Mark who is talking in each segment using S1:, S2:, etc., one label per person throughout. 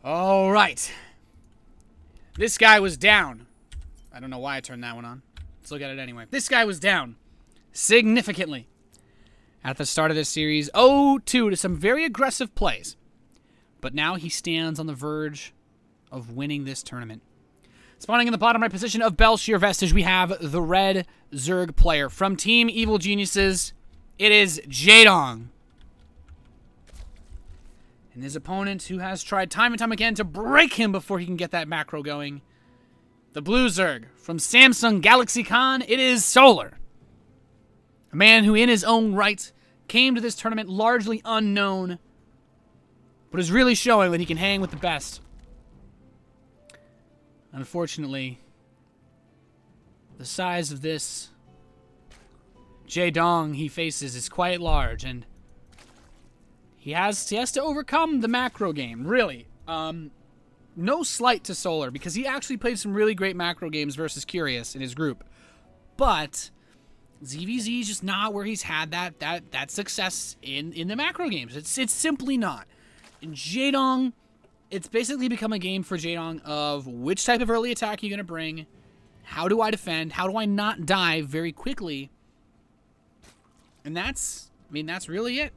S1: All right. This guy was down. I don't know why I turned that one on. Let's look at it anyway. This guy was down significantly at the start of this series. 0-2 to some very aggressive plays. But now he stands on the verge of winning this tournament. Spawning in the bottom right position of Belshir Vestige, we have the red Zerg player. From Team Evil Geniuses, it is Jaedong. And his opponent, who has tried time and time again to break him before he can get that macro going. The blue Zerg from Samsung Galaxy Con, it is Solar. A man who in his own right came to this tournament largely unknown, but is really showing that he can hang with the best. Unfortunately, the size of this Jaedong he faces is quite large, and he has to overcome the macro game, really. No slight to Solar, because he actually played some really great macro games versus Curious in his group. But ZVZ is just not where he's had that success in the macro games. It's simply not. And Jaedong, it's basically become a game for Jaedong of which type of early attack you're going to bring, how do I defend, how do I not die very quickly, and that's really it.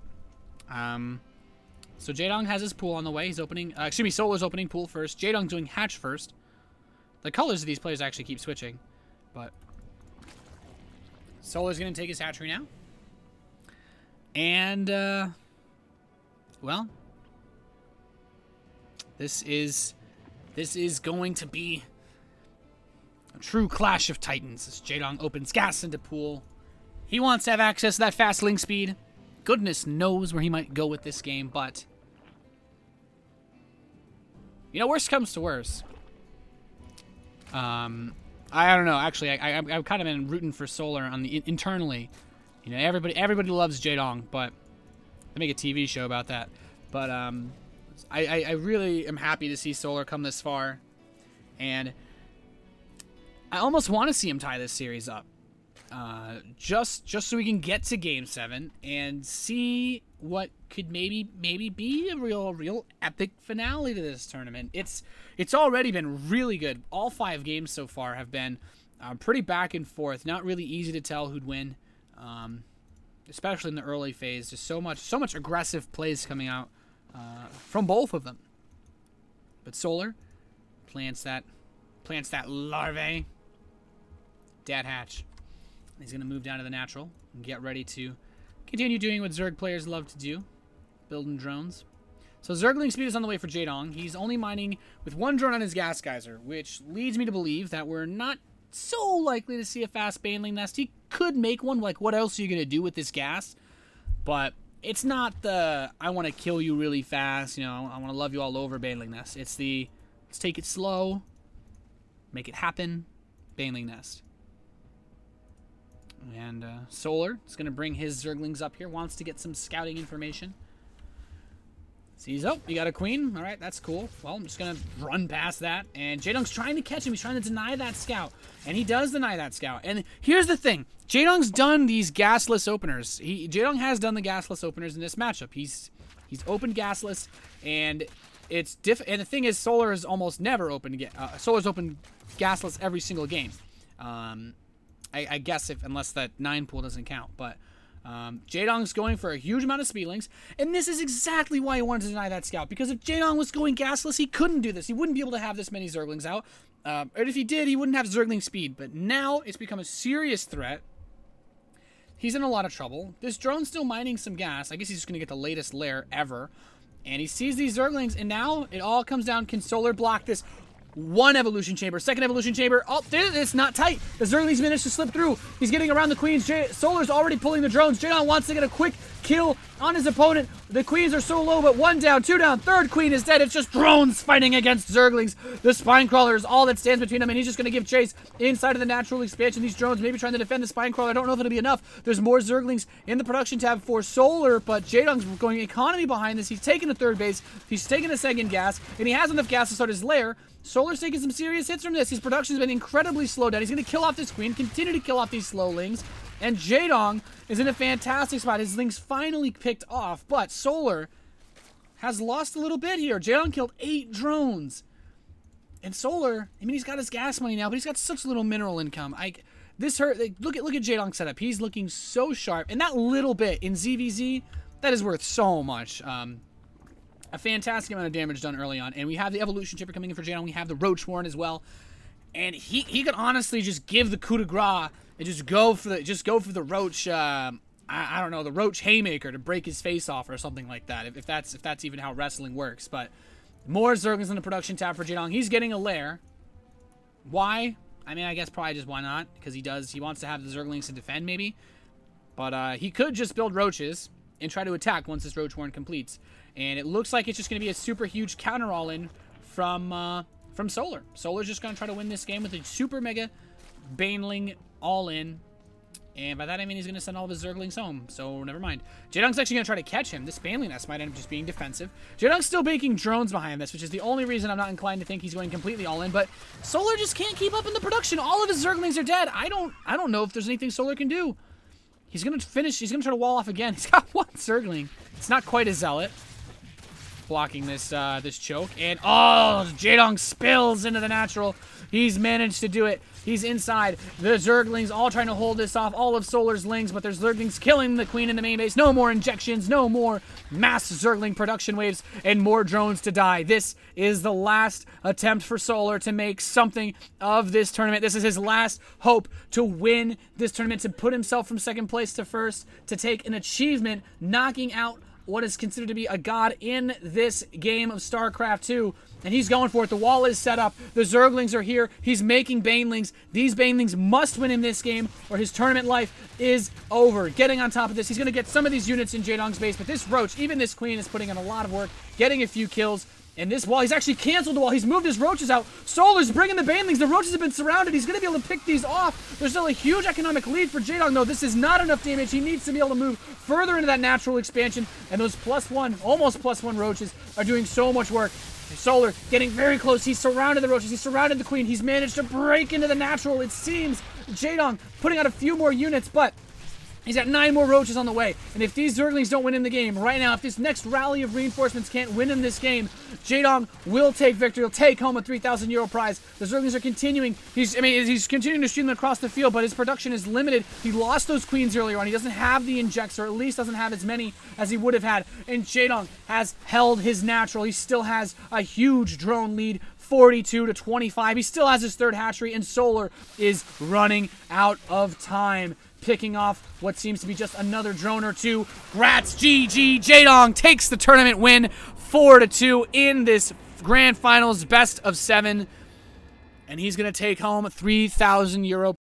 S1: So Jaedong has his pool on the way. He's opening, Solar's opening pool first. Jaedong's doing hatch first. The colors of these players actually keep switching, but Solar's going to take his hatchery now. And, well, this is going to be a true clash of titans as Jaedong opens gas into pool. He wants to have access to that fast link speed. Goodness knows where he might go with this game, but you know, worst comes to worst. I don't know. Actually, I've kind of been rooting for Solar on the internally. You know, everybody loves Jaedong, but they make a TV show about that. But I really am happy to see Solar come this far, and I almost want to see him tie this series up. Just so we can get to Game 7 and see what could maybe be a real epic finale to this tournament. It's already been really good. All 5 games so far have been pretty back and forth. Not really easy to tell who'd win, especially in the early phase. Just so much aggressive plays coming out from both of them. But Solar plants that larvae. Dad hatch. He's going to move down to the natural and get ready to continue doing what Zerg players love to do, building drones. So Zergling speed is on the way for Jaedong. He's only mining with 1 drone on his gas geyser, which leads me to believe that we're not so likely to see a fast baneling nest. He could make one. Like, what else are you going to do with this gas? But it's not the, I want to kill you really fast, you know, I want to love you all over baneling nest. It's the, let's take it slow, make it happen, baneling nest. And Solar is going to bring his Zerglings up here. Wants to get some scouting information. Sees, oh, you got a queen. All right, that's cool. Well, I'm just going to run past that. And Jaedong's trying to catch him. He's trying to deny that scout. And he does deny that scout. And here's the thing. Jaedong's done these gasless openers. Jaedong has done the gasless openers in this matchup. He's opened gasless. And it's and the thing is, Solar is almost never opened. Solar's opened gasless every single game. I guess unless that 9 pool doesn't count, but Jaedong's going for a huge amount of speedlings, and this is exactly why he wanted to deny that scout, because if Jaedong was going gasless, he couldn't do this. He wouldn't be able to have this many Zerglings out, and if he did, he wouldn't have Zergling speed, but now it's become a serious threat. He's in a lot of trouble. This drone's still mining some gas. I guess he's just going to get the latest lair ever, and he sees these Zerglings, and now it all comes down, can Solar block this? 1 evolution chamber, 2nd evolution chamber. Oh, it's not tight. The Zerglings managed to slip through. He's getting around the queens. Solar's already pulling the drones. Jaedong wants to get a quick kill on his opponent. The queens are so low, but 1 down, 2 down. 3rd queen is dead. It's just drones fighting against Zerglings. The spine crawler is all that stands between them, and he's just going to give chase inside of the natural expansion. These drones maybe trying to defend the spine crawler. I don't know if it'll be enough. There's more Zerglings in the production tab for Solar, but Jaedong's going economy behind this. He's taking the 3rd base. He's taking a 2nd gas, and he has enough gas to start his lair. Solar's taking some serious hits from this. His production's been incredibly slowed down. He's going to kill off this queen, continue to kill off these slowlings, and Jaedong is in a fantastic spot. His lings finally picked off, but Solar has lost a little bit here. Jaedong killed 8 drones. And Solar, I mean, he's got his gas money now, but he's got such little mineral income. This hurt. Look at Jaedong's setup. He's looking so sharp. And that little bit in ZVZ, that is worth so much. A fantastic amount of damage done early on. And we have the evolution chipper coming in for Jaedong. We have the Roach Warren as well. And he could honestly just give the coup de grace and just go for the Roach. I don't know, the Roach Haymaker to break his face off or something like that. If that's even how wrestling works. But more Zerglings in the production tab for Jaedong. He's getting a lair. Why? I mean, I guess probably just why not? Because he wants to have the Zerglings to defend maybe. But he could just build Roaches and try to attack once this Roach Warren completes. And it looks like it's just going to be a super huge counter all-in from Solar. Solar's just going to try to win this game with a super mega Baneling all-in. And by that I mean he's going to send all of his Zerglings home. So never mind. Jaedong's actually going to try to catch him. This Baneling nest might end up just being defensive. Jaedong's still baking drones behind this, which is the only reason I'm not inclined to think he's going completely all in. But Solar just can't keep up in the production. All of his Zerglings are dead. I don't know if there's anything Solar can do. He's going to finish. He's going to try to wall off again. He's got 1 Zergling. It's not quite a Zealot blocking this this choke. And oh, Jaedong spills into the natural. He's managed to do it. He's inside. The Zerglings all trying to hold this off. All of Solar's Lings, but there's Zerglings killing the Queen in the main base. No more injections. No more mass Zergling production waves and more drones to die. This is the last attempt for Solar to make something of this tournament. This is his last hope to win this tournament, to put himself from second place to first, to take an achievement, knocking out what is considered to be a god in this game of StarCraft 2. And he's going for it. The wall is set up. The Zerglings are here. He's making Banelings. These Banelings must win him this game or his tournament life is over. Getting on top of this, he's going to get some of these units in Jaedong's base, but this Roach, even this Queen, is putting in a lot of work, getting a few kills. And this wall, he's actually canceled the wall. He's moved his Roaches out. Solar's bringing the Banelings. The Roaches have been surrounded. He's going to be able to pick these off. There's still a huge economic lead for Jaedong, though. This is not enough damage. He needs to be able to move further into that natural expansion. And those +1, almost +1 Roaches are doing so much work. Solar getting very close. He's surrounded the Roaches. He's surrounded the Queen. He's managed to break into the natural. It seems Jaedong putting out a few more units, but he's got 9 more Roaches on the way. And if these Zerglings don't win in the game right now, if this next rally of reinforcements can't win in this game, Jaedong will take victory. He'll take home a 3,000 euro prize. The Zerglings are continuing. He's continuing to stream them across the field, but his production is limited. He lost those Queens earlier on. He doesn't have the injects, or at least doesn't have as many as he would have had. And Jaedong has held his natural. He still has a huge drone lead, 42 to 25. He still has his 3rd hatchery, and Solar is running out of time, picking off what seems to be just another drone or two. Grats, GG. Jaedong takes the tournament win 4-2 in this grand finals best of 7. And he's going to take home 3,000 euro